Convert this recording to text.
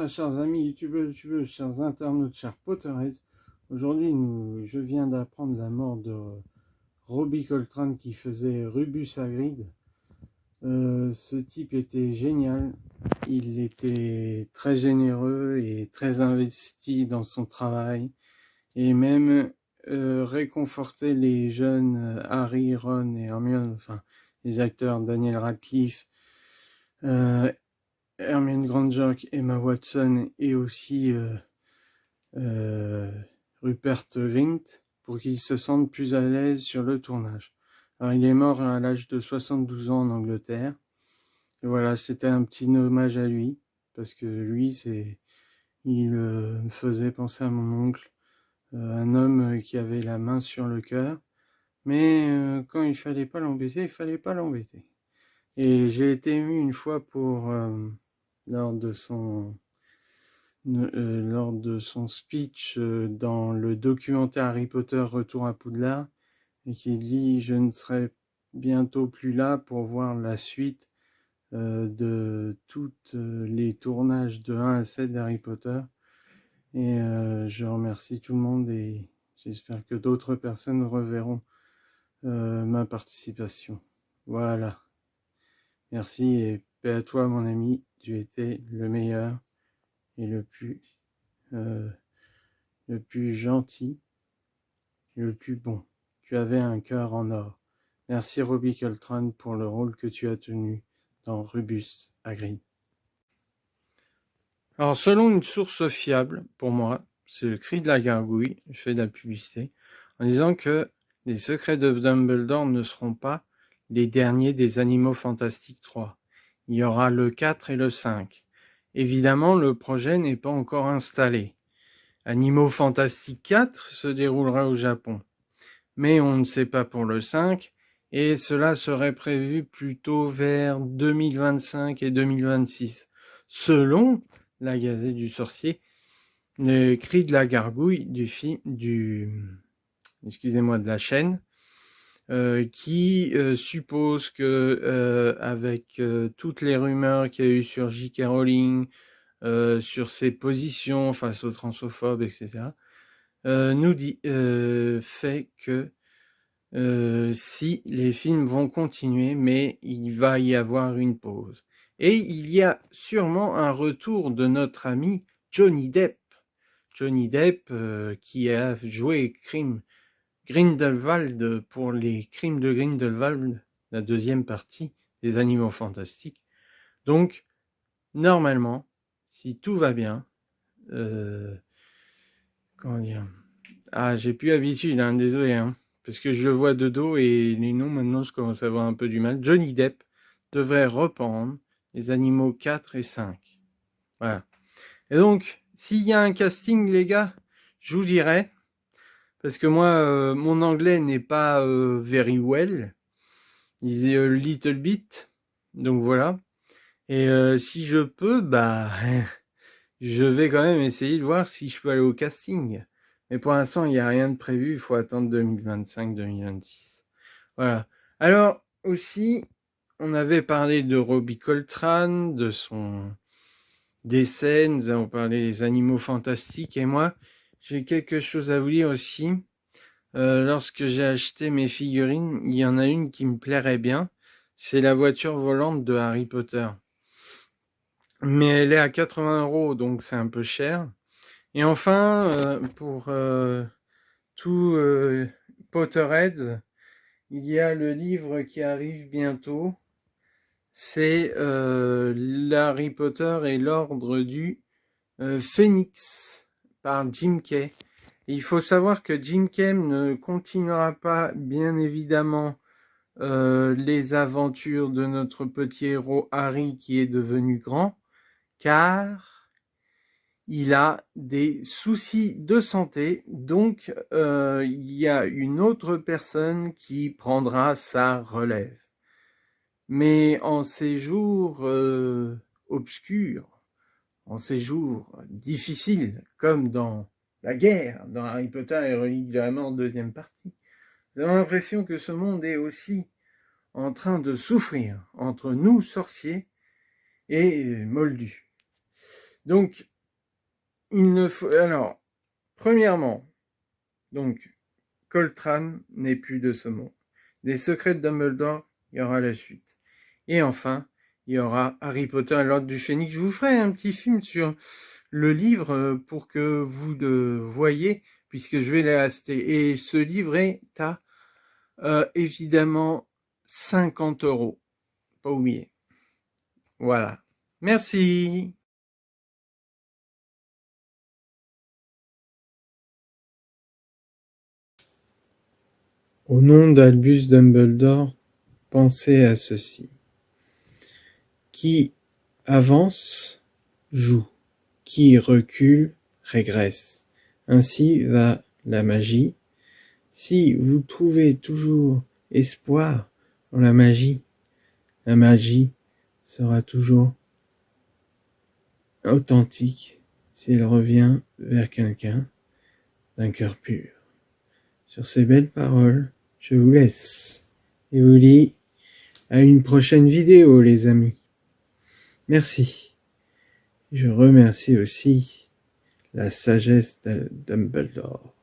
très chers amis youtubeurs, chers internautes, chers Potterheads. Aujourd'hui, je viens d'apprendre la mort de Robbie Coltrane qui faisait Rubus Hagrid. Ce type était génial. Il était très généreux et très investi dans son travail. Et même réconfortait les jeunes Harry, Ron et Hermione, enfin les acteurs Daniel Radcliffe, Hermione Granger, Emma Watson et aussi Rupert Grint pour qu'ils se sentent plus à l'aise sur le tournage. Alors il est mort à l'âge de 72 ans en Angleterre. Et voilà, c'était un petit hommage à lui parce que lui, il me faisait penser à mon oncle, un homme qui avait la main sur le cœur. Mais quand il fallait pas l'embêter, il fallait pas l'embêter. Et j'ai été ému une fois lors de son speech dans le documentaire Harry Potter Retour à Poudlard, et qui dit: je ne serai bientôt plus là pour voir la suite de toutes les tournages de 1 à 7 d'Harry Potter. Et je remercie tout le monde et j'espère que d'autres personnes reverront ma participation. Voilà. Merci et paix à toi mon ami, tu étais le meilleur et le plus gentil et le plus bon. Tu avais un cœur en or. Merci Robbie Coltrane pour le rôle que tu as tenu dans Rubus Hagrid. Alors selon une source fiable, pour moi, c'est le Cri de la Gargouille, je fais de la publicité, en disant que les secrets de Dumbledore ne seront pas les derniers des Animaux Fantastiques 3. Il y aura le 4 et le 5. Évidemment, le projet n'est pas encore installé. Animaux Fantastiques 4 se déroulera au Japon. Mais on ne sait pas pour le 5, et cela serait prévu plutôt vers 2025 et 2026, selon la Gazette du Sorcier, le Cri de la Gargouille de la chaîne, qui suppose que avec toutes les rumeurs qu'il y a eu sur J.K. Rowling, sur ses positions face aux transophobes, etc., fait que si les films vont continuer, mais il va y avoir une pause. Et il y a sûrement un retour de notre ami Johnny Depp. Johnny Depp qui a joué Grindelwald pour les Crimes de Grindelwald, la deuxième partie des Animaux Fantastiques. Donc, normalement, si tout va bien, comment dire, j'ai plus l'habitude, désolé, parce que je le vois de dos et les noms maintenant je commence à avoir un peu du mal. Johnny Depp devrait reprendre les Animaux 4 et 5. Voilà. Et donc, s'il y a un casting, les gars, je vous dirai, parce que moi, mon anglais n'est pas very well, is a little bit, donc voilà. Et si je peux, je vais quand même essayer de voir si je peux aller au casting. Mais pour l'instant, il n'y a rien de prévu, il faut attendre 2025-2026. Voilà. Alors, aussi, on avait parlé de Robbie Coltrane, de son décès, nous avons parlé des Animaux Fantastiques, et moi, j'ai quelque chose à vous dire aussi. Lorsque j'ai acheté mes figurines, il y en a une qui me plairait bien, c'est la voiture volante de Harry Potter. Mais elle est à 80 €, donc c'est un peu cher. Et enfin, pour tout Potterheads, il y a le livre qui arrive bientôt. C'est Harry Potter et l'ordre du Phénix par Jim Kay. Et il faut savoir que Jim Kay ne continuera pas, bien évidemment, les aventures de notre petit héros Harry qui est devenu grand, car il a des soucis de santé, donc il y a une autre personne qui prendra sa relève. Mais en ces jours obscurs, en ces jours difficiles, comme dans la guerre, dans Harry Potter et Reliques de la Mort, deuxième partie, nous avons l'impression que ce monde est aussi en train de souffrir entre nous, sorciers, et Moldus. Donc, il ne faut... Alors, premièrement, donc, Coltrane n'est plus de ce monde. Des secrets de Dumbledore, il y aura la suite. Et enfin, il y aura Harry Potter et l'Ordre du Phénix. Je vous ferai un petit film sur le livre pour que vous le voyez, puisque je vais l'acheter. Et ce livre est à, évidemment, 50 €. Pas oublier. Voilà. Merci. Au nom d'Albus Dumbledore, pensez à ceci. Qui avance, joue. Qui recule, régresse. Ainsi va la magie. Si vous trouvez toujours espoir en la magie sera toujours authentique si elle revient vers quelqu'un d'un cœur pur. Sur ces belles paroles, je vous laisse et vous dis à une prochaine vidéo, les amis. Merci. Je remercie aussi la sagesse de Dumbledore.